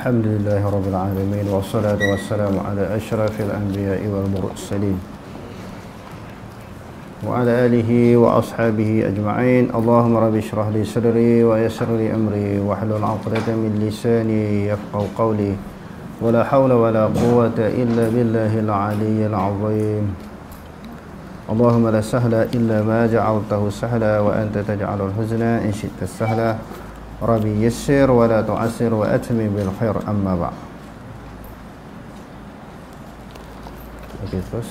الحمد لله رب العالمين والصلاة والسلام على أشرف الأنبياء والمرسلين وعلى آله وأصحابه أجمعين. اللهم رب اشرح لي صدري ويسر لي أمري واحلل عقدة من لساني يفقهوا قولي ولا حول ولا قوة إلا بالله العلي العظيم. اللهم لا سهل إلا ما جعلته سهلا وأنت تجعل الحزن إن شئت السهلا. ربي يسر ولا تعسر وأتمم بالخير. أما بعد. Okey, terus.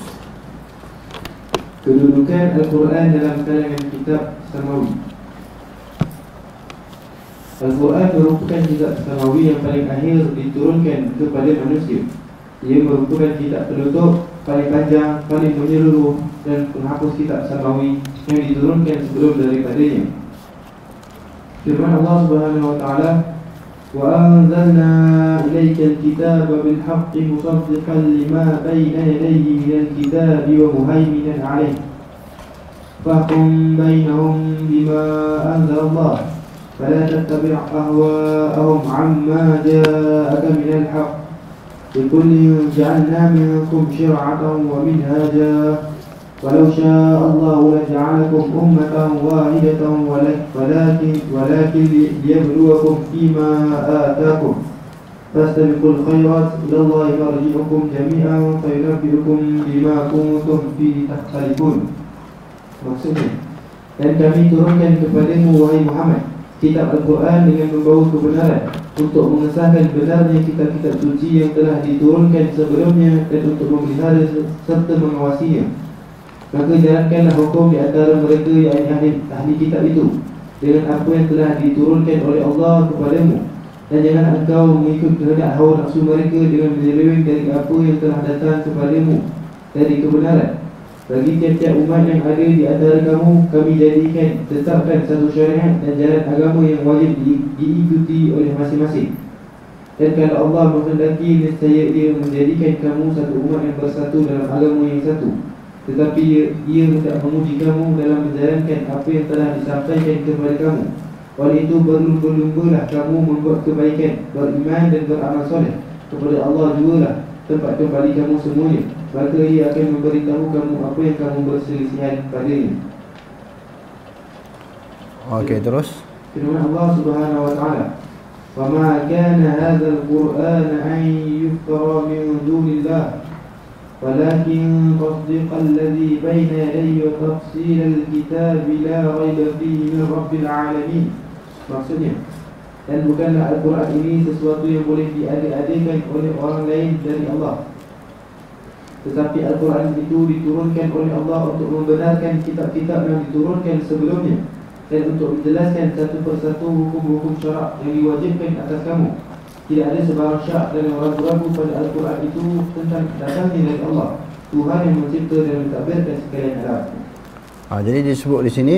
Kedudukan Al-Quran dalam kalangan kitab Samawi. Al-Quran merupakan kitab Samawi yang paling akhir diturunkan kepada manusia. Ia merupakan kitab penutup paling panjang, paling menyeluruh dan penghapus kitab Samawi yang diturunkan sebelum daripadanya. Firman Allah Subhanahu wa taala, "Wa anzalna ilaikal kitaba bil haqqi musaddiqan lima bayna yadayhi minal kitabi wa muhaiminan 'alayhi. Fahkum bainahum bima anzalallah, fala tattabi' ahwa'ahum 'amma ja'aka minal haqq. Likullin ja'alna minkum shir'atan wa minhaja. Walau syaa Allah laja'alakum ummatan wahidatan walakin liyabluwakum fima ataakum. Fastabiqul khairat ila Allahi marji'ukum jami'an fayunabbi'ukum bima kuntum fihi takhtalifun." Maksudnya, dan kami turunkan kepadamu wahai Muhammad kitab Al-Quran dengan membawa kebenaran untuk mengesahkan benarnya kitab-kitab suci yang telah diturunkan sebelumnya dan untuk memelihara serta mengawasinya. Maka jalankanlah hukum di antara mereka yang ahli kitab itu dengan apa yang telah diturunkan oleh Allah kepadamu, dan jangan engkau mengikut kehendak hawa nafsu mereka dengan menyeleweng dari apa yang telah datang kepadamu dari kebenaran. Bagi tiap-tiap umat yang ada di antara kamu, kami tetapkan satu syariat dan jalan agama yang wajib diikuti oleh masing-masing. Dan kalau Allah menghendaki, nescaya Ia menjadikan kamu satu umat yang bersatu dalam agama yang satu. Tetapi Ia hendak menguji kamu dalam menjalankan apa yang telah disampaikan kepada kamu. Oleh itu berlumba-lumbalah kamu membuat kebaikan, beriman dan beramal soleh. Kepada Allah jugalah tempat kembali kamu semuanya. Maka Ia akan memberitahu kamu apa yang kamu berselisihan padanya. Okey, terus. Firman Allah Subhanahu wa taala, "Wa ma kana hadzal Qur'an an yuftara min dunillah, walakin tasdiqal ladzi baina yadayhi wa tafsilal kitabi la raiba fihi min rabbil alamin." Maksudnya, dan bukanlah Al-Quran ini sesuatu yang boleh diada-adakan oleh orang lain dari Allah, tetapi Al-Quran itu diturunkan oleh Allah untuk membenarkan kitab-kitab yang diturunkan sebelumnya dan untuk menjelaskan satu persatu hukum-hukum syarak yang diwajibkan atas kamu. Tidak ada sebarang syak dan ragu-ragu pada Al-Quran itu tentang datangnya dari Allah, Tuhan yang mencipta dan mentadbirkan sekalian alam. Jadi disebut di sini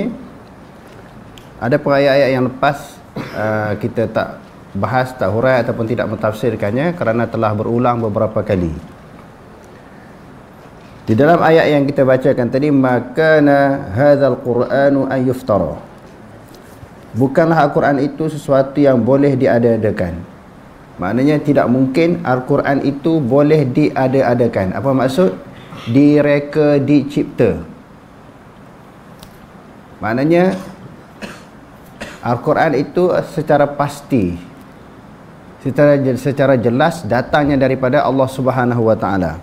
ada ayat-ayat yang lepas kita tak bahas, tak hurai ataupun tidak mentafsirkannya kerana telah berulang beberapa kali. Di dalam ayat yang kita bacakan tadi, makana hadzal Qur'anu an yuftara. Bukanlah Al-Quran itu sesuatu yang boleh diada-adakan. Maknanya tidak mungkin Al-Quran itu boleh diada-adakan. Apa maksud? Direka, dicipta. Maknanya Al-Quran itu secara pasti, secara jelas datangnya daripada Allah Subhanahu wa taala.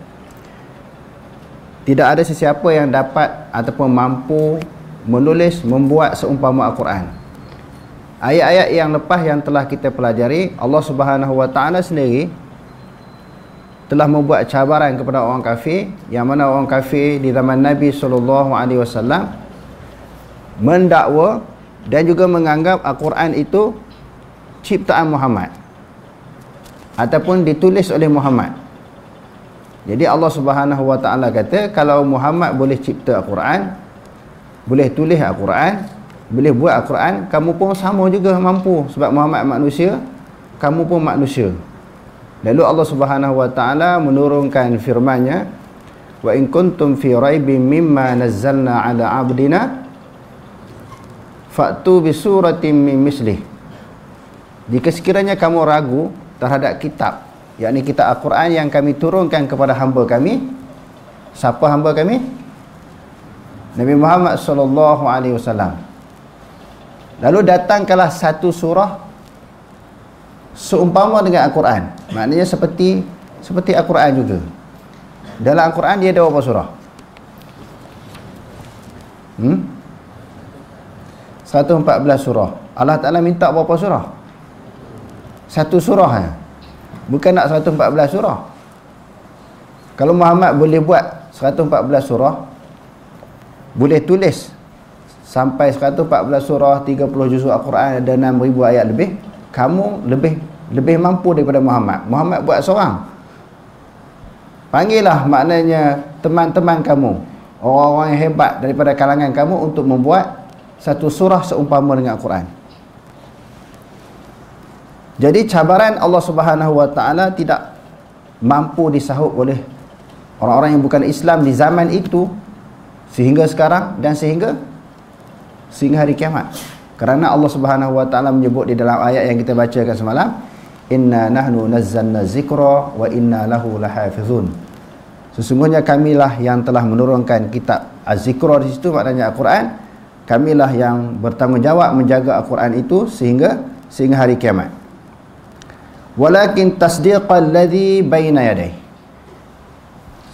Tidak ada sesiapa yang dapat ataupun mampu menulis, membuat seumpama Al-Quran. Ayat-ayat yang lepas yang telah kita pelajari, Allah Subhanahu wa taala sendiri telah membuat cabaran kepada orang kafir, yang mana orang kafir di zaman Nabi SAW mendakwa dan juga menganggap Al-Quran itu ciptaan Muhammad ataupun ditulis oleh Muhammad. Jadi Allah Subhanahu wa taala kata, kalau Muhammad boleh cipta Al-Quran, boleh tulis Al-Quran, boleh buat Al-Quran, kamu pun sama juga mampu, sebab Muhammad manusia, kamu pun manusia. Lalu Allah Subhanahu wa taala menurunkan firman-Nya, "Wa in kuntum fi raibin mimma nazzalna 'ala 'abdina fa'tu bi suratin min mislih." Jika sekiranya kamu ragu terhadap kitab, yakni kitab Al-Quran yang kami turunkan kepada hamba kami. Siapa hamba kami? Nabi Muhammad sallallahu alaihi wasallam. Lalu datangkanlah satu surah seumpama dengan Al-Quran. Maknanya seperti Al-Quran juga. Dalam Al-Quran dia ada berapa surah? 114 surah. Allah Ta'ala minta berapa surah? Satu surah ya? Bukan nak 114 surah. Kalau Muhammad boleh buat 114 surah, boleh tulis sampai 114 surah, 30 juzuk Al-Quran, ada 6,000 ayat lebih, kamu lebih mampu daripada Muhammad. Muhammad buat seorang. Panggillah maknanya teman-teman kamu, orang-orang yang hebat daripada kalangan kamu untuk membuat satu surah seumpama dengan Al-Quran. Jadi cabaran Allah Subhanahu Wa Taala tidak mampu disahut oleh orang-orang yang bukan Islam di zaman itu, sehingga sekarang dan sehingga hari kiamat. Kerana Allah Subhanahu Wa Taala menyebut di dalam ayat yang kita bacakan semalam, inna nahnu nazzalna zikra wa inna lahu lahafizun. Sesungguhnya kamilah yang telah menurunkan kitab Az-Zikra, di situ maknanya Al-Quran. Kamilah yang bertanggungjawab menjaga Al-Quran itu sehingga hari kiamat. Walakin tasdiqal ladzi baina yadayhi.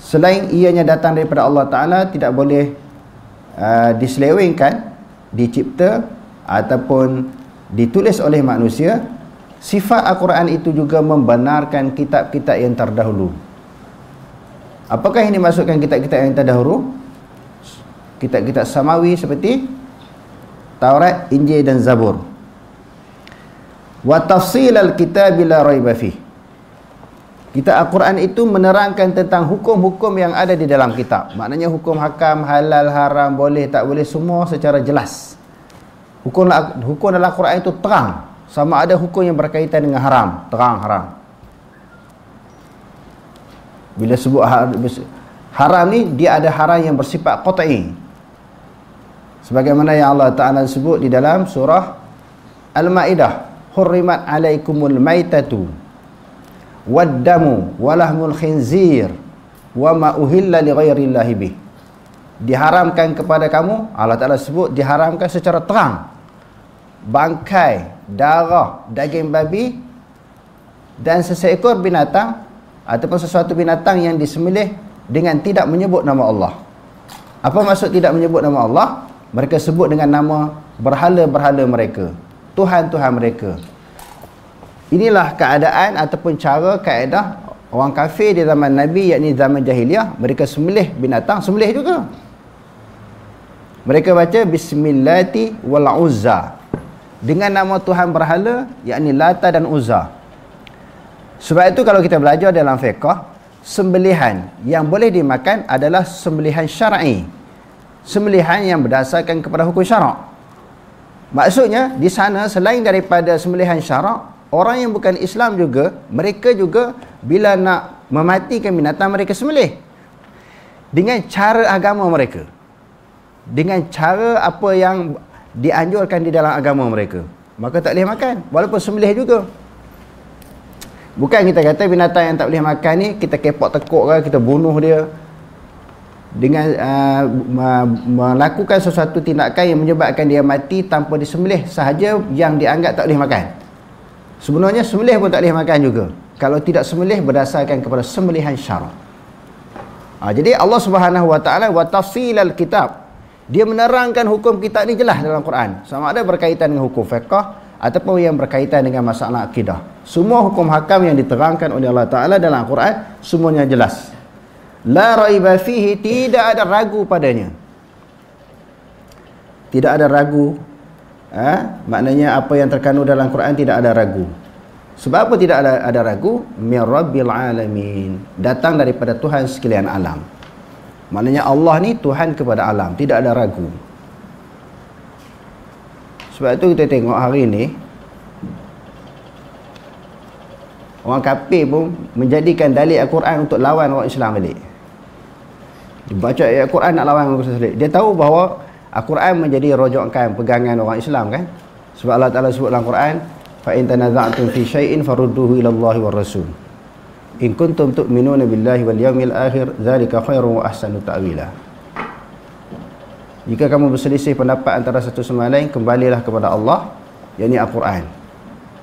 Selain ianya datang daripada Allah Ta'ala, tidak boleh diselewengkan, dicipta ataupun ditulis oleh manusia. Sifat Al-Quran itu juga membenarkan kitab-kitab yang terdahulu. Apakah yang dimaksudkan kitab-kitab yang terdahulu? Kitab-kitab samawi seperti Taurat, Injil dan Zabur. Wa tafsilal kitab la raiba fih. Kitab Al-Quran itu menerangkan tentang hukum-hukum yang ada di dalam kitab. Maknanya hukum hakam, halal, haram, boleh, tak boleh, semua secara jelas. Hukum dalam Al-Quran itu terang. Sama ada hukum yang berkaitan dengan haram, terang haram. Bila sebut haram ni, dia ada haram yang bersifat qat'i. Sebagaimana yang Allah Ta'ala sebut di dalam surah Al-Ma'idah, hurrimat alaikumul maitatu waddamu walahmul khinzir wa ma uhilla li ghairillahi bih. Diharamkan kepada kamu, Allah Ta'ala sebut diharamkan secara terang, bangkai, darah, daging babi dan seseekor binatang ataupun sesuatu binatang yang disembelih dengan tidak menyebut nama Allah. Apa maksud tidak menyebut nama Allah? Mereka sebut dengan nama berhala-berhala mereka, Tuhan-Tuhan mereka. Inilah keadaan ataupun cara kaedah orang kafir di zaman Nabi, yakni zaman jahiliah. Mereka sembelih binatang, sembelih juga. Mereka baca Bismillati wal Uzza, dengan nama Tuhan berhala, yakni Lata dan Uzza. Sebab itu kalau kita belajar dalam fiqh, sembelihan yang boleh dimakan adalah sembelihan syar'i, sembelihan yang berdasarkan kepada hukum syarak. Maksudnya di sana selain daripada sembelihan syarak, orang yang bukan Islam juga, mereka juga bila nak mematikan binatang, mereka sembelih dengan cara agama mereka, dengan cara apa yang dianjurkan di dalam agama mereka. Maka tak boleh makan, walaupun sembelih juga. Bukan kita kata binatang yang tak boleh makan ni, kita kepok tekuk ke, kita bunuh dia dengan melakukan sesuatu tindakan yang menyebabkan dia mati tanpa disembelih sahaja yang dianggap tak boleh makan. Sebenarnya sembelih pun tak boleh makan juga kalau tidak sembelih berdasarkan kepada sembelihan syarak. Jadi Allah Subhanahu Wa Taala wa tafsilal kitab, dia menerangkan hukum kitab ni jelas dalam Quran, sama ada berkaitan dengan hukum fiqh ataupun yang berkaitan dengan masalah akidah. Semua hukum hakam yang diterangkan oleh Allah Ta'ala dalam Quran, semuanya jelas. La raiba fihi, tidak ada ragu padanya. Tidak ada ragu. Maknanya apa yang terkandung dalam Quran tidak ada ragu. Sebab apa tidak ada ragu? Min Rabbil Alamin, datang daripada Tuhan sekalian alam. Maknanya Allah ni Tuhan kepada alam, tidak ada ragu. Sebab itu kita tengok hari ni orang kafir pun menjadikan dalil Al-Quran untuk lawan orang Islam balik. Dia baca ayat Al-Quran nak lawan orang Islam balik. Dia tahu bahawa Al-Quran menjadi rojokan pegangan orang Islam kan. Sebab Allah Ta'ala sebut dalam Quran, fa in tanaza'tum fi syai'in farudduhu ila Allah war rasul in kuntum tu'minuna billahi wal yawmil akhir dzalika khairun wa ahsanu ta'wila. Jika kamu berselisih pendapat antara satu sama lain, kembalilah kepada Allah, yakni Al-Quran.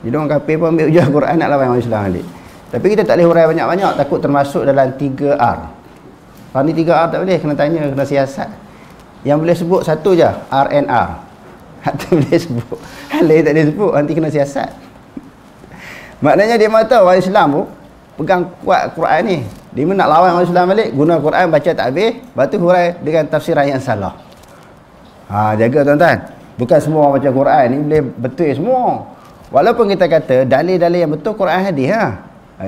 Jadi orang kafir pun ambil hujah Al-Quran nak lawan orang Islam balik. Tapi kita tak boleh hurai banyak-banyak, takut termasuk dalam 3R. Kalau ni 3R tak boleh, kena tanya, kena siasat. Yang boleh sebut satu je, RNR. Itu boleh sebut. Hal lain tak boleh sebut, nanti kena siasat. Maknanya dia mahu tahu orang Islam tu pegang kuat Quran ni. Dia nak lawan orang Islam balik, guna Quran baca tak habis, lepas tu hurai dengan tafsiran yang salah. Jaga tuan-tuan. Bukan semua orang baca Quran ni boleh betul semua. Walaupun kita kata dalil-dalil yang betul Quran hadis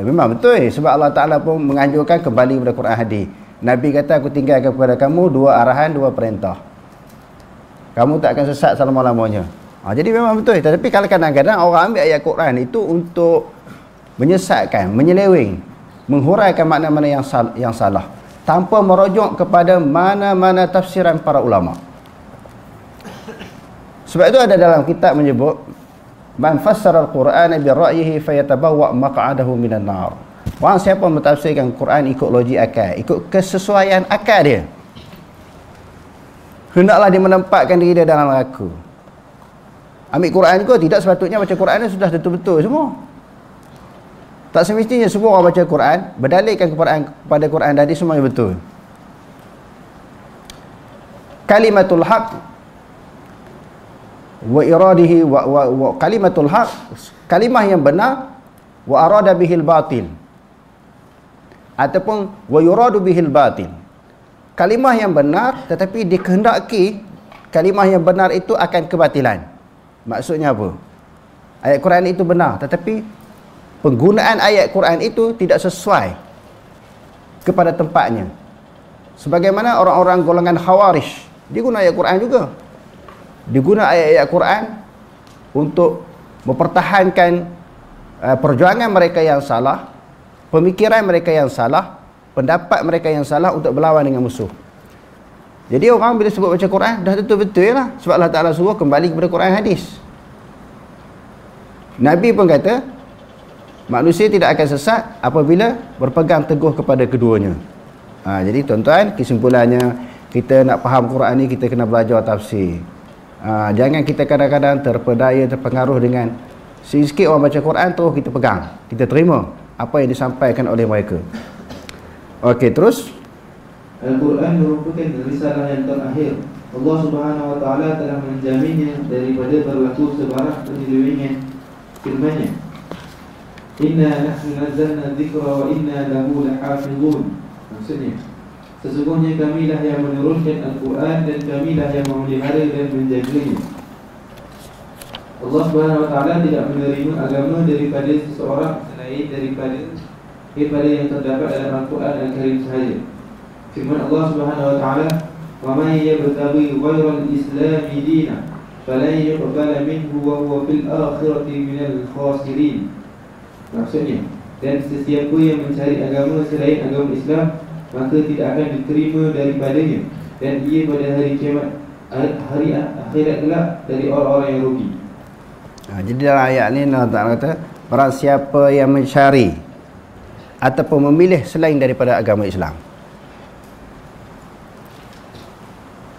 memang betul, sebab Allah Ta'ala pun menganjurkan kembali kepada Quran hadis. Nabi kata, aku tinggalkan kepada kamu 2 arahan 2 perintah, kamu tak akan sesat selama-lamanya. Jadi memang betul. Tetapi kalau kadang-kadang orang ambil ayat Quran itu untuk menyesatkan, menyeleweng, menghuraikan makna-makna yang salah tanpa merujuk kepada mana-mana tafsiran para ulama. Sebab itu ada dalam kitab menyebut man fassara al-Quran bi ra'yihi fayatabawwa maq'adahu minan nar. Orang siapa mentafsirkan Quran ikut logik akal, ikut kesesuaian akal dia, hendaklah dia menempatkan diri dia dalam neraka. Ambil Quran juga tidak sepatutnya baca Quran ni sudah betul-betul semua. Tak semestinya semua orang baca Quran berdalilkan kepada Quran tadi semuanya betul. Kalimatul haq wa iradihi wa kalimatul haq, kalimah yang benar, wa arada bihil batil, ataupun wa yuradu bihil batil, kalimah yang benar tetapi dikehendaki kalimah yang benar itu akan kebatilan. Maksudnya apa? Ayat Quran itu benar tetapi penggunaan ayat Quran itu tidak sesuai kepada tempatnya. Sebagaimana orang-orang golongan Khawarij, dia guna ayat Quran juga. Diguna ayat-ayat Quran untuk mempertahankan perjuangan mereka yang salah, pemikiran mereka yang salah, pendapat mereka yang salah untuk berlawan dengan musuh. Jadi orang bila sebut baca Quran dah betul-betul lah, sebab Allah Ta'ala suruh kembali kepada Quran hadis. Nabi pun kata manusia tidak akan sesat apabila berpegang teguh kepada keduanya. Jadi tuan-tuan, kesimpulannya, kita nak faham Quran ni kita kena belajar tafsir. Jangan kita kadang-kadang terpedaya, terpengaruh dengan sikit orang baca Quran terus kita pegang, kita terima apa yang disampaikan oleh mereka. Okey, terus Al-Quran merupakan risalah yang terakhir. Allah Subhanahu Wa Taala telah menjaminnya daripada berlaku sebarang penyelewengan firman-Nya. Inna nahnu nazzalna dzikra wa inna lahu lahafizun. Maksudnya, sesungguhnya kamilah yang menurunkan Al-Quran dan kamilah yang memelihara dan menjaganya. Allah Subhanahu Wa Taala tidak menerima agama daripada seseorang selain daripada yang terdapat dalam Al-Quran Al-Karim sahaja. Firman Allah Subhanahu Wa Taala, "Wa man yabtaghi ghayra al-islam dinan, falan yuqbala minhu wa huwa fil akhirati minal khasirin." Maksudnya, dan sesiapa yang mencari agama selain agama Islam, maka tidak akan diterima daripadanya, dan ia pada hari kiamat, hari akhirat kelak dari orang-orang yang rugi. Jadi dalam ayat ni Allah Ta'ala kata, barang siapa yang mencari ataupun memilih selain daripada agama Islam.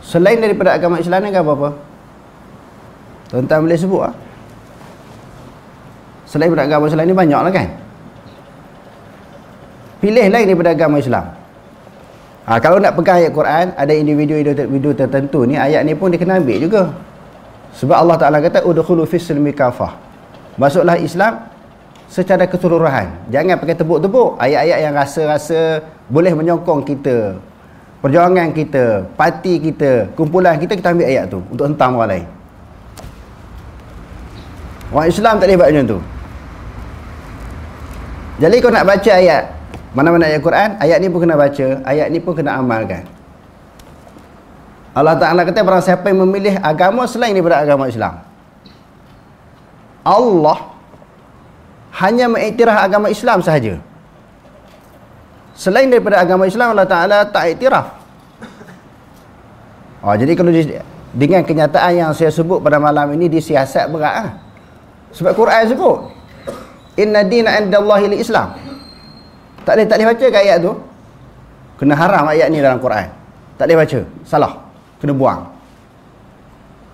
Selain daripada agama Islam ni apa-apa? Tuan-tuan boleh sebut lah. Selain daripada agama Islam ni banyak lah kan. Pilih lain daripada agama Islam. Kalau nak pegang ayat Quran, ada individu tertentu ni, ayat ni pun dia kena ambil juga. Sebab Allah Ta'ala kata udkhulu fis silmi kafah, masuklah Islam secara keseluruhan. Jangan pakai tebuk-tebuk ayat-ayat yang rasa-rasa boleh menyokong kita, perjuangan kita, parti kita, kumpulan kita, kita ambil ayat tu untuk hentam orang lain. Orang Islam tak boleh buat macam tu. Jadi kau nak baca ayat mana-mana ayat Quran, ayat ni pun kena baca, ayat ni pun kena amalkan. Allah Ta'ala kata barang siapa yang memilih agama selain daripada agama Islam, Allah hanya mengiktiraf agama Islam sahaja. Selain daripada agama Islam, Allah Ta'ala tak iktiraf. Jadi kalau dengan kenyataan yang saya sebut pada malam ini, disiasat berat Sebab Quran sebut inna dina indallahi al-Islam. Tak boleh baca ke ayat tu? Kena haram ayat ni dalam Quran. Tak boleh baca. Salah. Kena buang.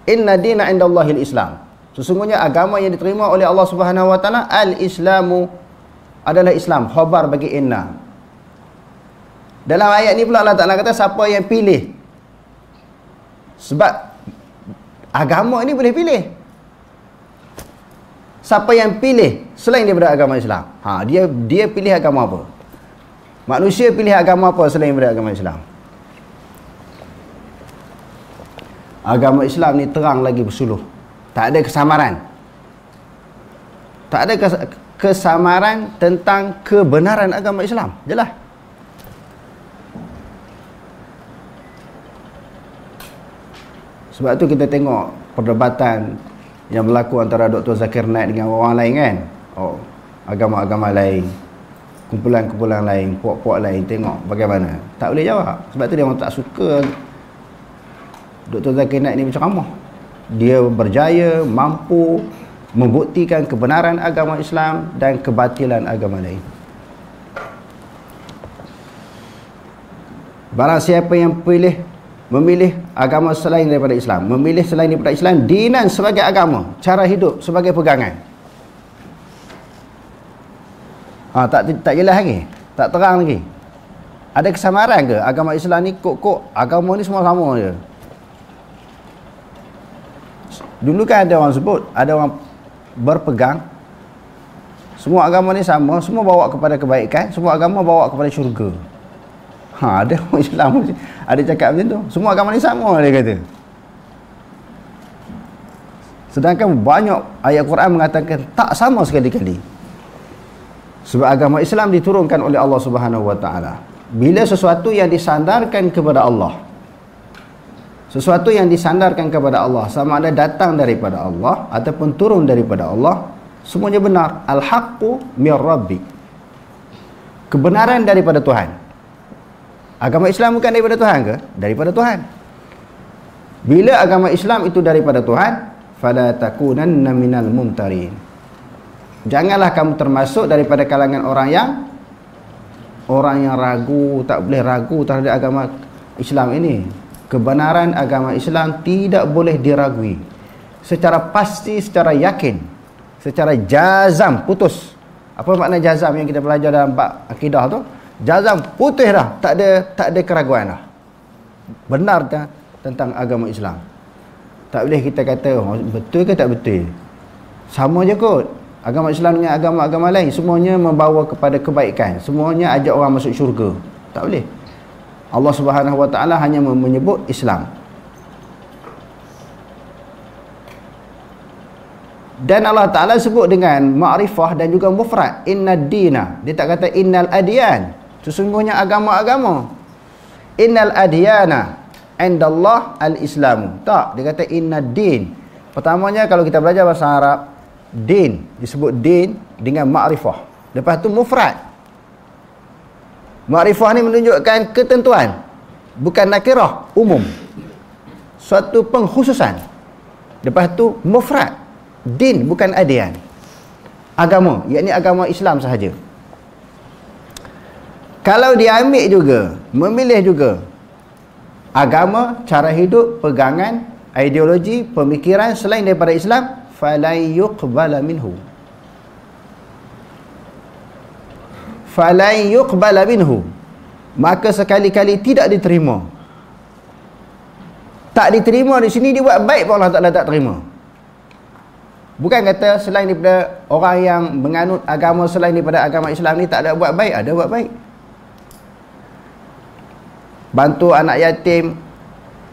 Inna dina indallahi al-Islam. Sesungguhnya agama yang diterima oleh Allah Subhanahu wa taala al-Islamu adalah Islam. Khabar bagi inna. Dalam ayat ni pula Allah Taala kata siapa yang pilih. Sebab agama ni boleh pilih. Siapa yang pilih selain daripada agama Islam? Dia pilih agama apa? Manusia pilih agama apa selain daripada agama Islam? Agama Islam ni terang lagi bersuluh. Tak ada kesamaran. Tak ada kesamaran tentang kebenaran agama Islam. Jelas. Sebab tu kita tengok perdebatan yang berlaku antara Dr. Zakir Naik dengan orang lain kan. Agama-agama lain, kumpulan-kumpulan lain, puak-puak lain, tengok bagaimana. Tak boleh jawab. Sebab tu dia orang tak suka Dr. Zakir Naik ni berceramah. Dia berjaya mampu membuktikan kebenaran agama Islam dan kebatilan agama lain. Barang siapa yang memilih agama selain daripada Islam, memilih selain daripada Islam dinan sebagai agama, cara hidup sebagai pegangan. Tak jelas lagi, tak terang lagi. Ada kesamaran ke agama Islam ni? Kok agama ni semua sama je. Dulu kan ada orang sebut, ada orang berpegang semua agama ni sama, semua bawa kepada kebaikan, semua agama bawa kepada syurga. Ada orang Islam ada cakap macam tu. Semua agama ni sama, dia kata. Sedangkan banyak ayat Quran mengatakan tak sama sekali-kali. Sebab agama Islam diturunkan oleh Allah Subhanahu wa taala. Bila sesuatu yang disandarkan kepada Allah, sesuatu yang disandarkan kepada Allah, sama ada datang daripada Allah ataupun turun daripada Allah, semuanya benar. Al-haqqu mir rabbik. Kebenaran daripada Tuhan. Agama Islam bukan daripada Tuhan ke? Daripada Tuhan. Bila agama Islam itu daripada Tuhan, fala takunanna minal mumtarin. Janganlah kamu termasuk daripada kalangan orang yang ragu, tak boleh ragu terhadap agama Islam ini. Kebenaran agama Islam tidak boleh diragui. Secara pasti, secara yakin, secara jazam, putus. Apa makna jazam yang kita belajar dalam bab akidah tu? Jazam, putih dah, tak ada keraguan dah. Benar dah tentang agama Islam. Tak boleh kita kata betul ke tak betul. Sama je kot. Agama Islam dengan agama-agama lain semuanya membawa kepada kebaikan. Semuanya ajak orang masuk syurga. Tak boleh. Allah Subhanahu wa taala hanya menyebut Islam. Dan Allah Ta'ala sebut dengan ma'rifah dan juga mufrad. Innad dina. Dia tak kata innal adyan. Sesungguhnya agama-agama. Innal adyana indallah al-islamu. Tak, dia kata innad din. Pertamanya kalau kita belajar bahasa Arab, din disebut din dengan ma'rifah. Lepas tu mufrad. Ma'rifah ni menunjukkan ketentuan, bukan nakirah, umum. Suatu pengkhususan. Lepas tu mufrad. Din bukan adyan. Agama, yakni agama Islam sahaja. Kalau dia ambil juga, memilih juga agama, cara hidup, pegangan, ideologi, pemikiran selain daripada Islam, falan yuqbala minhu. Falan yuqbala minhu. Maka sekali-kali tidak diterima. Tak diterima di sini, dia buat baik pun Allah Ta'ala tak terima. Bukan kata selain daripada orang yang menganut agama selain daripada agama Islam ni tak ada buat baik. Ada buat baik. Bantu anak yatim,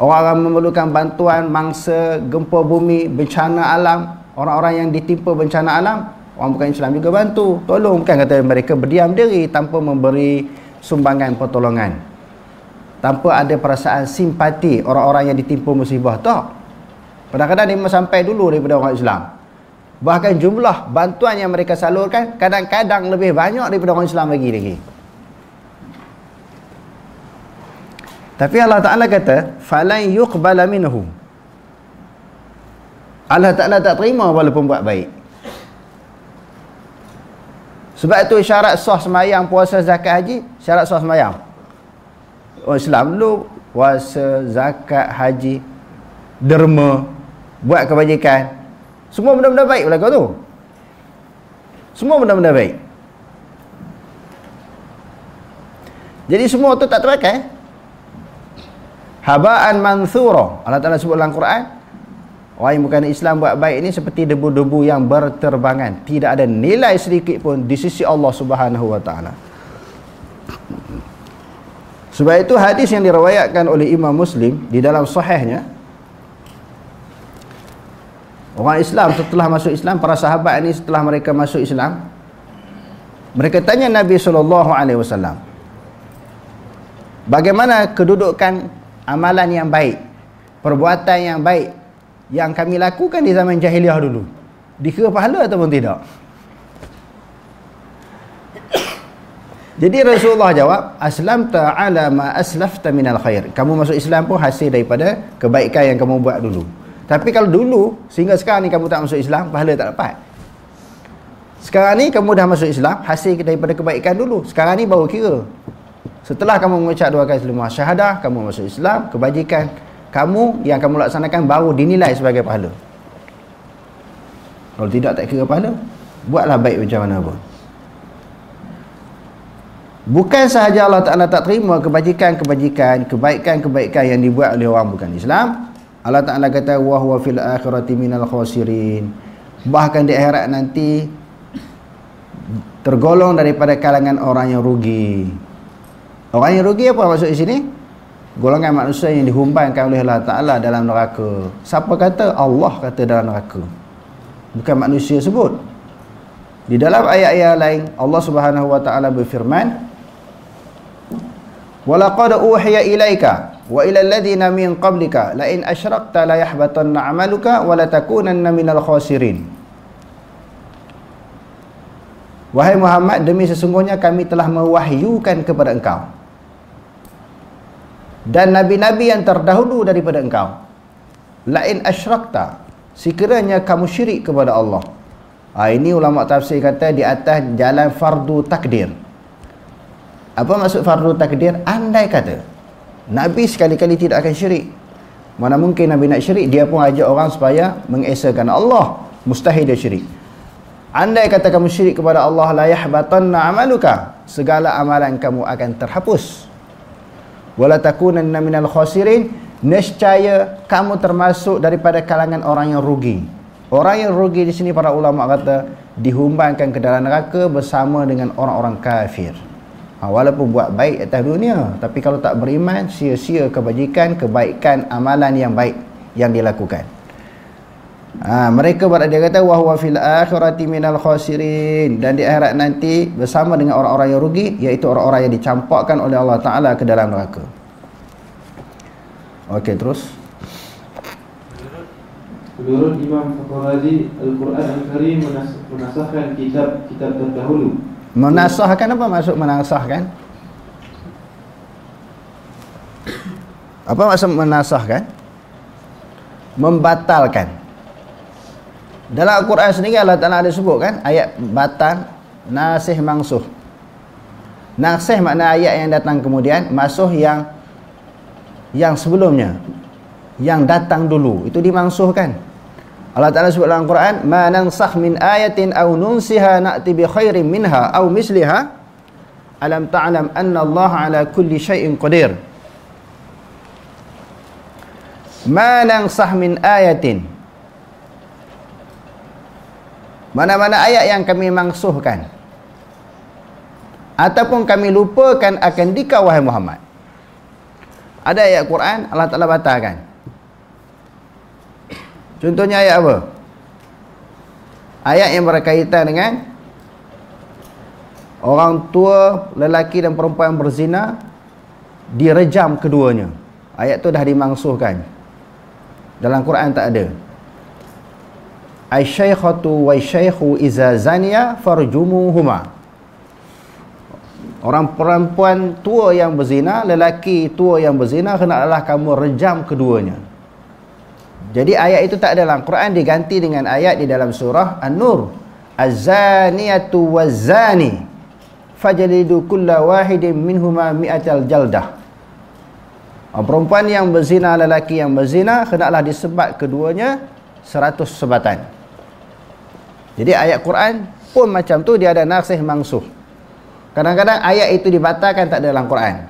orang-orang memerlukan bantuan mangsa gempa bumi, bencana alam, orang-orang yang ditimpa bencana alam, orang bukan Islam juga bantu, tolong. Bukan kata mereka berdiam diri tanpa memberi sumbangan pertolongan, tanpa ada perasaan simpati orang-orang yang ditimpa musibah. Tak. Kadang-kadang dia memang sampai dulu daripada orang Islam. Bahkan jumlah bantuan yang mereka salurkan kadang-kadang lebih banyak daripada orang Islam lagi. Tapi Allah Ta'ala kata falan yuqbala minhu. Allah Ta'ala tak terima walaupun buat baik. Sebab itu syarat sah semayang, puasa, zakat, haji, syarat sah semayang. Orang Islam dulu puasa, zakat, haji, derma, buat kebajikan, semua benda-benda baik berlaku tu. Semua benda-benda baik. Jadi semua tu tak terpakai. Haba'an manthura. Allah Ta'ala sebut dalam Quran, orang yang bukan Islam buat baik ini seperti debu-debu yang berterbangan, tidak ada nilai sedikit pun di sisi Allah Subhanahu wa Ta'ala. Sebab itu hadis yang diriwayatkan oleh Imam Muslim di dalam sahihnya, orang Islam setelah masuk Islam, para sahabat ini setelah mereka masuk Islam, mereka tanya Nabi SAW, bagaimana kedudukan amalan yang baik, perbuatan yang baik yang kami lakukan di zaman jahiliah dulu, dikira pahala ataupun tidak? Jadi Rasulullah jawab, aslamta ala ma aslafta minal khair. Kamu masuk Islam pun hasil daripada kebaikan yang kamu buat dulu. Tapi kalau dulu sehingga sekarang ni kamu tak masuk Islam, pahala tak dapat. Sekarang ni kamu dah masuk Islam, hasil daripada kebaikan dulu. Sekarang ni baru kira. Setelah kamu mengucap 2 kali kalimah syahadah, kamu masuk Islam, kebajikan kamu yang kamu laksanakan baru dinilai sebagai pahala. Kalau tidak, tak kira pahala. Buatlah baik macam mana pun. Bukan sahaja Allah Ta'ala tak terima kebajikan-kebajikan, kebaikan-kebaikan yang dibuat oleh orang bukan Islam. Allah Ta'ala kata, wa huwa fil akhirati minal khasirin. Bahkan di akhirat nanti tergolong daripada kalangan orang yang rugi. Orang yang rugi apa maksud di sini? Golongan manusia yang dihumbankan oleh Allah Ta'ala dalam neraka. Siapa kata? Allah kata dalam neraka, bukan manusia sebut. Di dalam ayat-ayat lain Allah Subhanahu wa Ta'ala berfirman, walaqad uhiya ilaika wa ila alladhina min qablika la in asyrakta la yahbatanna 'amaluka wa la takunanna minal khasirin. Wahai Muhammad, demi sesungguhnya kami telah mewahyukan kepada engkau dan nabi-nabi yang terdahulu daripada engkau, la in asyrakta, sekiranya kamu syirik kepada Allah. Ini ulama tafsir kata di atas jalan fardu takdir. Apa maksud fardu takdir? Andai kata Nabi sekali-kali tidak akan syirik, mana mungkin Nabi nak syirik? Dia pun ajak orang supaya mengesakan Allah, mustahil dia syirik. Andai kata kamu syirik kepada Allah, la yahbatanna amaluka, segala amalan kamu akan terhapus. Wala takunanna minal khasirin, nescaya kamu termasuk daripada kalangan orang yang rugi. Orang yang rugi di sini para ulama kata dihumbankan ke dalam neraka bersama dengan orang-orang kafir. Walaupun buat baik atas dunia, tapi kalau tak beriman, sia-sia kebajikan, kebaikan, amalan yang baik yang dilakukan. Mereka dia kata wa huwa fil akhirati minal khasirin, dan di akhirat nanti bersama dengan orang-orang yang rugi, iaitu orang-orang yang dicampakkan oleh Allah Ta'ala ke dalam neraka. Okey, terus. Menurut Imam Fakhrazi, Al-Quran Al-Karim menasahkan kitab-kitab terdahulu. Menasahkan apa maksud menasahkan? Apa maksud menasahkan? Membatalkan. Dalam Al-Quran sendiri Allah Ta'ala ada sebut kan, ayat batal, nasih, mangsuh. Nasih makna ayat yang datang kemudian, mangsuh yang sebelumnya, yang datang dulu, itu dimangsuhkan. Allah Ta'ala sebut dalam Al-Quran, ma nansakh min ayatin aw nunsiha na'ti bi khairin minha aw misliha alam ta'lam anna Allah ala kulli syai'in qadir. Ma nansakh min ayatin, mana-mana ayat yang kami mangsuhkan ataupun kami lupakan akan dikau wahai Muhammad. Ada ayat Quran Allah Ta'ala batalkan. Contohnya ayat apa? Ayat yang berkaitan dengan orang tua lelaki dan perempuan berzina direjam keduanya. Ayat tu dah dimangsuhkan. Dalam Quran tak ada. Asy-syaikhatu wasy-syaikhu iza zaniya farjumuhuma. Orang perempuan tua yang berzina, lelaki tua yang berzina, hendaklah kamu rejam keduanya. Jadi ayat itu tak ada dalam Quran, diganti dengan ayat di dalam surah An-Nur. az-zaniyatu waz-zani fajlidu kulla wahidin minhuma mi'atal jaldah. Perempuan yang berzina, lelaki yang berzina, hendaklah disebat keduanya 100 sebatan. Jadi ayat Quran pun macam tu, dia ada nasikh mansukh. Kadang-kadang ayat itu dibatalkan, tak ada dalam Quran.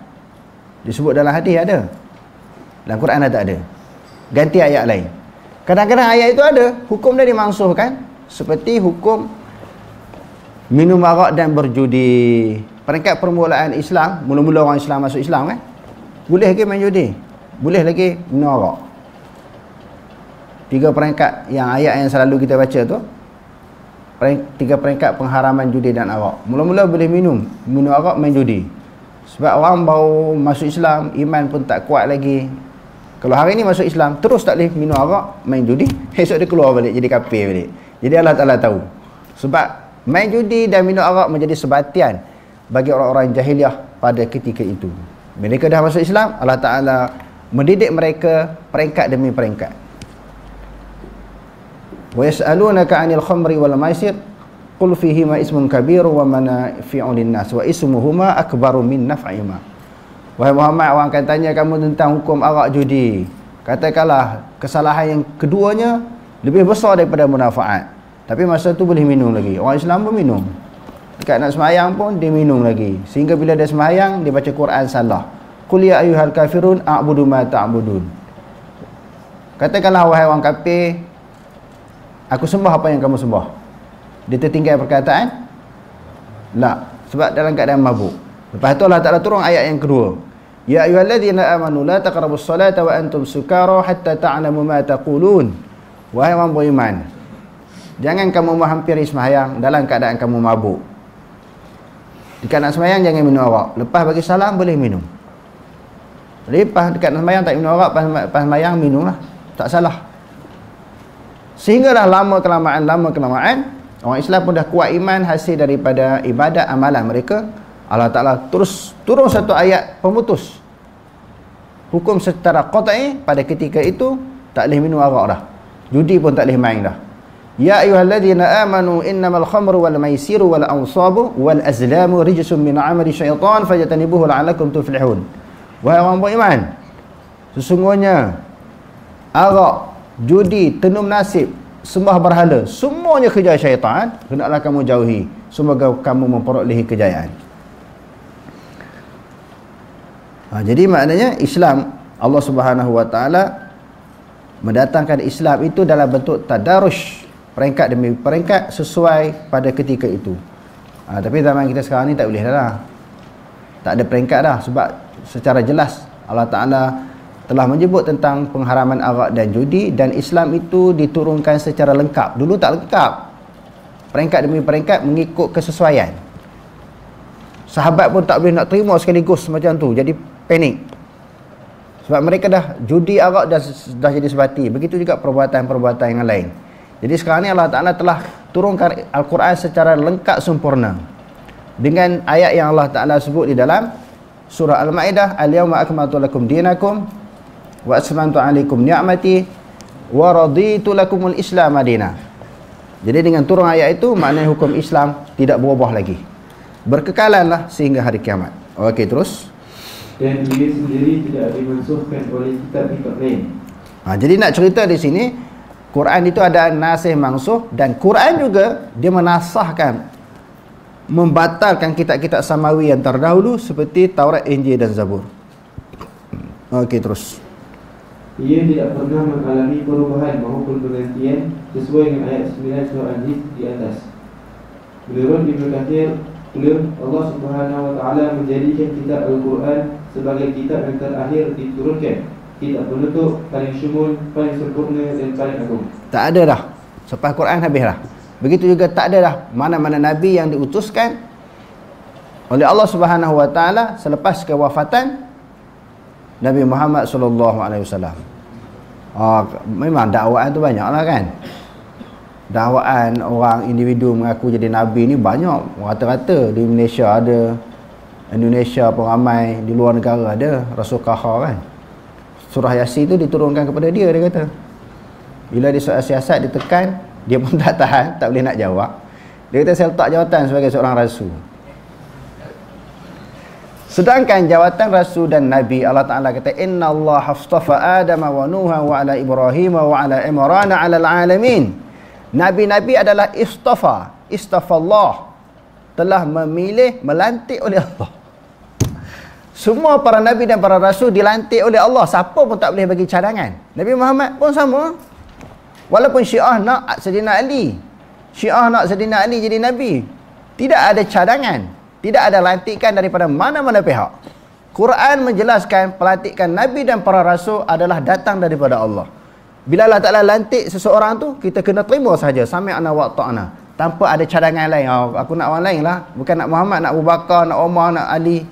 Disebut dalam hadis ada, dalam Quran tak ada, ganti ayat lain. Kadang-kadang ayat itu ada, hukum dia dimansukkan, seperti hukum minum arak dan berjudi. Peringkat permulaan Islam, mula-mula orang Islam masuk Islam kan, boleh lagi main judi, boleh lagi minum arak. 3 peringkat yang ayat yang selalu kita baca tu, 3 peringkat pengharaman judi dan arak. Mula-mula boleh minum arak, main judi. Sebab orang baru masuk Islam, iman pun tak kuat lagi. Kalau hari ni masuk Islam, terus tak boleh minum arak, main judi, esok dia keluar balik jadi kafir balik. Jadi Allah Ta'ala tahu. Sebab main judi dan minum arak menjadi sebatian bagi orang-orang jahiliah pada ketika itu. Mereka dah masuk Islam, Allah Ta'ala mendidik mereka peringkat demi peringkat. Wa yas'alunaka 'anil khamri wal maisir qul fihima ismun kabir wa manafi'u lin-nas wa ismuhuma akbaru min naf'ihima. Wahai Muhammad, orang akan tanya kamu tentang hukum arak judi. Katakanlah kesalahan yang keduanya lebih besar daripada manfaat. Tapi masa tu boleh minum lagi. Orang Islam pun minum. Dekat nak semayang pun dia minum lagi. Sehingga bila dia semayang, dia baca Quran salah. Qul ya ayyuhal kafirun a'budu ma ta'budun. Katakanlah wahai orang kafir, aku sembah apa yang kamu sembah. Dia tertinggal perkataan la, sebab dalam keadaan mabuk. Lepas tu Allah Ta'ala turun ayat yang kedua. Ya ayyuhalladzina amanu la taqrabus salata wa antum sukara hatta ta'lamu ma taqulun. Wahai orang beriman, jangan kamu menghampiri sembahyang dalam keadaan kamu mabuk. Dekat nak sembahyang jangan minum arak. Lepas bagi salam boleh minum. Lepas dekat nak sembahyang tak minum arak, pas sembahyang minumlah. Tak salah. Sehingga dah lama kelamaan orang Islam pun dah kuat iman hasil daripada ibadat amalan mereka. Allah Ta'ala terus turun satu ayat pemutus hukum secara qat'i. Pada ketika itu tak boleh minum arak dah, judi pun tak boleh main dah. Ya ayyuhalladzina amanu innamal khamru wal maisiru wal ansabu wal azlamu rijsun min amali syaitan fajtanibuhu la'allakum tuflihun. Wahai orang beriman, sesungguhnya arak, judi, tenung nasib, sembah berhala, semuanya kerja syaitan, hendaklah kamu jauhi, semoga kamu memperolehi kejayaan. Jadi maknanya Islam, Allah Subhanahu Wa Taala mendatangkan Islam itu dalam bentuk tadarus, peringkat demi peringkat sesuai pada ketika itu. Tapi zaman kita sekarang ni tak boleh dah. Tak ada peringkat dah, sebab secara jelas Allah Ta'ala telah menyebut tentang pengharaman arak dan judi, dan Islam itu diturunkan secara lengkap. Dulu tak lengkap, peringkat demi peringkat mengikut kesesuaian. Sahabat pun tak boleh nak terima sekaligus macam tu, jadi panik. Sebab mereka dah judi, arak dah jadi sebati. Begitu juga perbuatan-perbuatan yang lain. Jadi sekarang ni Allah Ta'ala telah turunkan Al-Quran secara lengkap sempurna, dengan ayat yang Allah Ta'ala sebut di dalam surah Al-Ma'idah, Al-yawma akmaltu lakum dinakum wa asmantu alaikum ni'mati wa raditu lakumul islam madina. Jadi dengan turun ayat itu, maknanya hukum Islam tidak berubah lagi, berkekalanlah sehingga hari kiamat. Okey, terus. Dan dia sendiri tidak dimansuhkan oleh kitab-kitab lain. Jadi nak cerita di sini, Quran itu ada nasikh mansukh, dan Quran juga dia menasahkan, membatalkan kitab-kitab samawi yang terdahulu seperti Taurat, Injil dan Zabur. Okey, terus. Ia tidak pernah mengalami perubahan maupun pergantian sesuai dengan ayat 9 surah Al-Hijr di atas. Beliau Ibnu Katsir, Allah Subhanahu Wa Taala menjadikan kitab Al-Quran sebagai kitab yang terakhir diturunkan, kitab penutup, paling syumul, paling sempurna dan paling agung. Tak ada dah, selepas Quran habis dah. Begitu juga tak ada dah mana-mana nabi yang diutuskan oleh Allah Subhanahu Wa Taala selepas kewafatan Nabi Muhammad sallallahu alaihi wasallam. Memang dakwaan tu banyaklah kan. Dakwaan orang individu mengaku jadi nabi ni banyak, rata-rata di Malaysia ada, Indonesia pun ramai, di luar negara ada. Rasul Kahar kan, surah Yasin tu diturunkan kepada dia, dia kata. Bila dia soal siasat ditekan, dia pun tak tahan, tak boleh nak jawab. Dia kata saya letak jawatan sebagai seorang rasul. Sedangkan jawatan rasul dan nabi, Allah Taala kata inna Allah astafa Adam wa Nuha wa ala Ibrahim wa ala Imran ala alamin. Nabi-nabi adalah istafa Allah, telah memilih, melantik oleh Allah. Semua para nabi dan para rasul dilantik oleh Allah. Siapa pun tak boleh bagi cadangan. Nabi Muhammad pun sama. Walaupun Syiah nak Sayyidina Ali, Syiah nak Sayyidina Ali jadi nabi, tidak ada cadangan, tidak ada lantikan daripada mana-mana pihak. Quran menjelaskan pelantikan nabi dan para rasul adalah datang daripada Allah. Bila Allah Ta'ala lantik seseorang tu, kita kena terima sahaja, sami'na wa ta'na, tanpa ada cadangan lain. Aku nak orang lain lah, bukan nak Muhammad, nak Abu Bakar, nak Umar, nak Ali.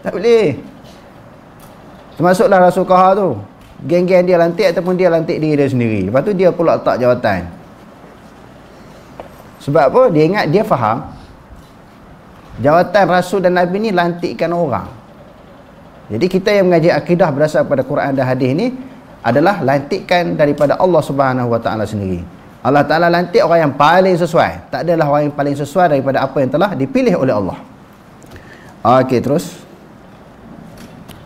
Tak boleh. Termasuklah Rasul Qaha tu, geng-geng dia lantik ataupun dia lantik diri dia sendiri. Lepas tu dia pula letak jawatan. Sebab apa? Dia ingat, dia faham jawatan Rasul dan Nabi ni lantikkan orang. Jadi kita yang mengaji akidah berdasar pada Quran dan hadis ni adalah lantikkan daripada Allah Subhanahu Wa Taala sendiri. Allah Taala lantik orang yang paling sesuai. Tak adalah orang yang paling sesuai daripada apa yang telah dipilih oleh Allah. Okey, terus.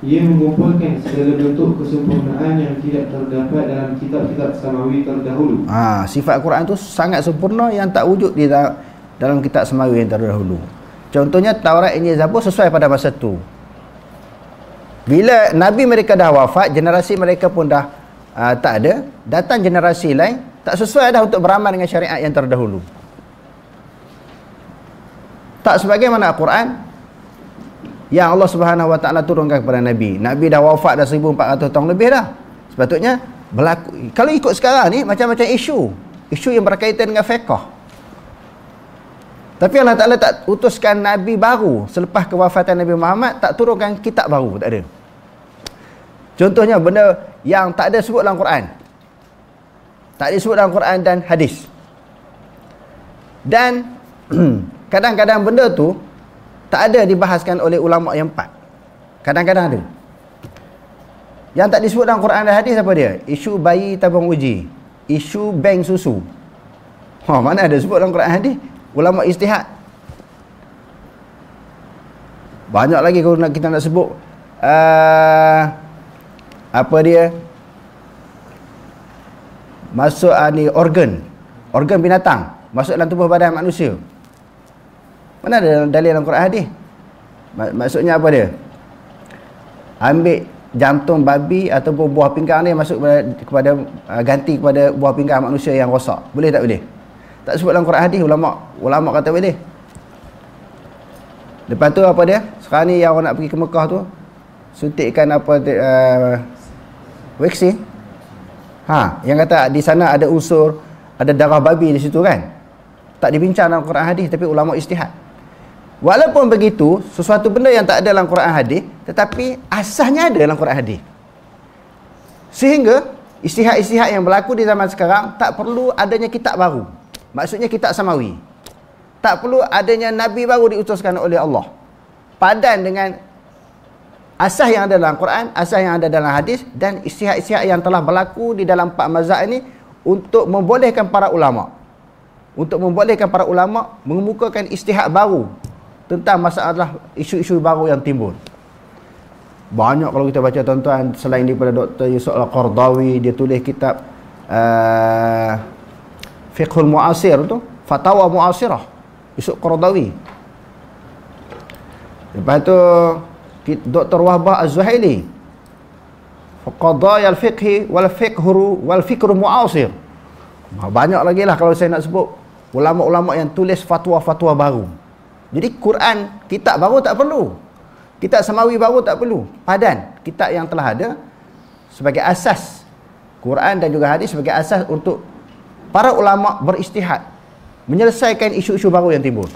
Ia mengumpulkan segala bentuk kesempurnaan yang tidak terdapat dalam kitab-kitab samawi terdahulu. Sifat Quran tu sangat sempurna yang tak wujud di dalam kitab samawi yang terdahulu. Contohnya Taurat, Injil, Zabur sesuai pada masa tu. Bila Nabi mereka dah wafat, generasi mereka pun dah tak ada, datang generasi lain, tak sesuai dah untuk beramal dengan syariat yang terdahulu. Tak sebagaimana Al-Quran yang Allah Subhanahu Wa Taala turunkan kepada Nabi. Nabi dah wafat dah 1400 tahun lebih dah. Sepatutnya berlaku. Kalau ikut sekarang ni macam-macam isu yang berkaitan dengan fiqh. Tapi Allah Ta'ala tak utuskan Nabi baru selepas kewafatan Nabi Muhammad, tak turunkan kitab baru, tak ada. Contohnya benda yang tak ada sebut dalam Quran, tak disebut dalam Quran dan hadis. Dan kadang-kadang benda tu tak ada dibahaskan oleh ulama yang empat. Kadang-kadang ada. Yang tak disebut dalam Quran dan hadis apa dia? Isu bayi tabung uji, isu bank susu. Mana ada sebut dalam Quran dan hadis? Ulama ijtihad. Banyak lagi kalau kita nak sebut apa dia? Masuk ni organ binatang masuk dalam tubuh badan manusia. Mana ada dalil dalam Quran hadis? Maksudnya apa dia? Ambil jantung babi ataupun buah pinggang ni masuk kepada ganti kepada buah pinggang manusia yang rosak. Boleh tak boleh? Tak sebut dalam Quran hadis, ulama kata boleh. Lepas tu apa dia? Sekarang ni yang orang nak pergi ke Mekah tu, suntikkan apa vaksin. Yang kata di sana ada unsur, ada darah babi di situ kan. Tak dibincang dalam Quran hadis, tapi ulama ijtihad. Walaupun begitu, sesuatu benda yang tak ada dalam Quran hadis, tetapi asasnya ada dalam Quran hadis. Sehingga ijtihad-ijtihad yang berlaku di zaman sekarang tak perlu adanya kitab baru. Maksudnya kitab samawi. Tak perlu adanya Nabi baru diutuskan oleh Allah. Padan dengan asas yang ada dalam Quran, asas yang ada dalam hadis, dan ijtihad-ijtihad yang telah berlaku di dalam 4 mazhab ini untuk membolehkan para ulama. Untuk membolehkan para ulama mengemukakan ijtihad baru tentang masalah isu-isu baru yang timbul. Banyak kalau kita baca tuan-tuan, selain daripada Dr. Yusuf Al-Qardawi, dia tulis kitab Fiqhul Mu'asir tu, Fatawa Mu'asirah, Yusuf Qardawi. Lepas tu Dr. Wahbah Az-Zuhaili, Qadaya al-Fiqhi wal Fikru Mu'asir. Banyak lagi lah kalau saya nak sebut ulama-ulama yang tulis fatwa-fatwa baru. Jadi Quran, kitab baru tak perlu, kitab samawi baru tak perlu. Padan kitab yang telah ada sebagai asas, Quran dan juga hadis sebagai asas untuk para ulama berijtihad menyelesaikan isu-isu baru yang timbul.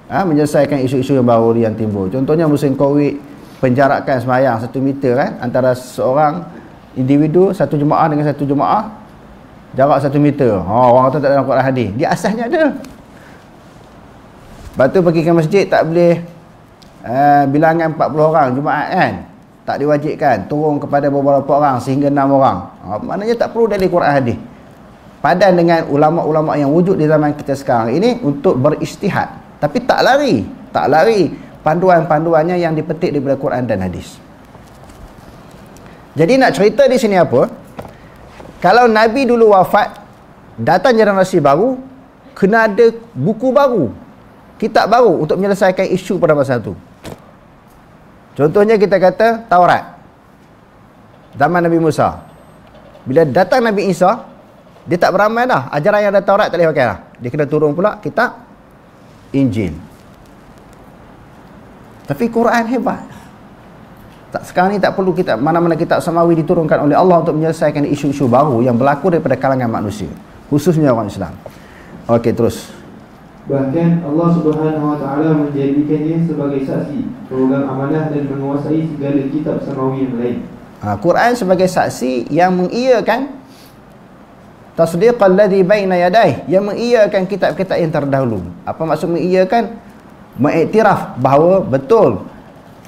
Menyelesaikan isu-isu yang baru yang timbul. Contohnya musim Covid, penjarakan sembahyang 1 meter kan, antara seorang individu, satu jemaah dengan satu jemaah, jarak 1 meter. Orang kata tak dalam Quran hadis. Dia asasnya ada. Lepas tu pergi ke masjid tak boleh bilangan 40 orang Jumaat kan, tak diwajibkan, turun kepada beberapa orang sehingga 6 orang. Maknanya tak perlu dari Quran hadis. padan dengan ulama-ulama yang wujud di zaman kita sekarang ini untuk beristihad, tapi tak lari panduan-panduannya yang dipetik daripada Quran dan hadis. Jadi nak cerita di sini apa? Kalau Nabi dulu wafat, datang generasi baru, kena ada buku baru, kitab baru untuk menyelesaikan isu pada masa itu. Contohnya kita kata Taurat zaman Nabi Musa. Bila datang Nabi Isa, dia tak beramal dah. Ajaran yang ada Taurat tak boleh pakai dah. Dia kena turun pula kitab Injil. Tapi Quran hebat. Sekarang ni tak perlu kitab, mana-mana kitab samawi diturunkan oleh Allah untuk menyelesaikan isu-isu baru yang berlaku daripada kalangan manusia, khususnya orang Islam. Okey, terus. Bahkan Allah Subhanahu Wa Taala menjadikannya sebagai saksi, pemegang amanah dan menguasai segala kitab samawi yang lain. Quran sebagai saksi yang mengiyakan tasdiqal ladzi baina yadayhi, yang mengiyakan kitab-kitab yang terdahulu. Apa maksud mengiyakan? Mengiktiraf bahawa betul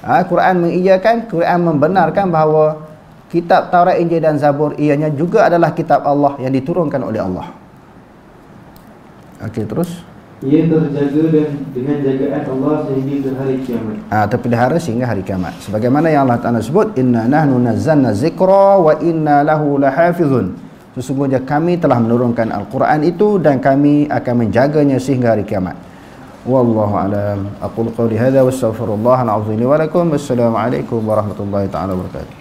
Quran mengiyakan, Quran membenarkan bahawa kitab Taurat, Injil dan Zabur ianya juga adalah kitab Allah yang diturunkan oleh Allah. Okey, terus. Ia terjaga dan dengan jagaan Allah sehingga hari kiamat. Terpelihara sehingga hari kiamat. Sebagaimana yang Allah Ta'ala sebut, inna nahnu nazzalna zikra wa inna lahu lahafizun. Sesungguhnya kami telah menurunkan Al-Quran itu dan kami akan menjaganya sehingga hari kiamat. Wallahu a'lam. Aqulu qawli hadza wa astaghfirullah al-azim li wa lakum. Wassalamu alaikum warahmatullahi taala wabarakatuh.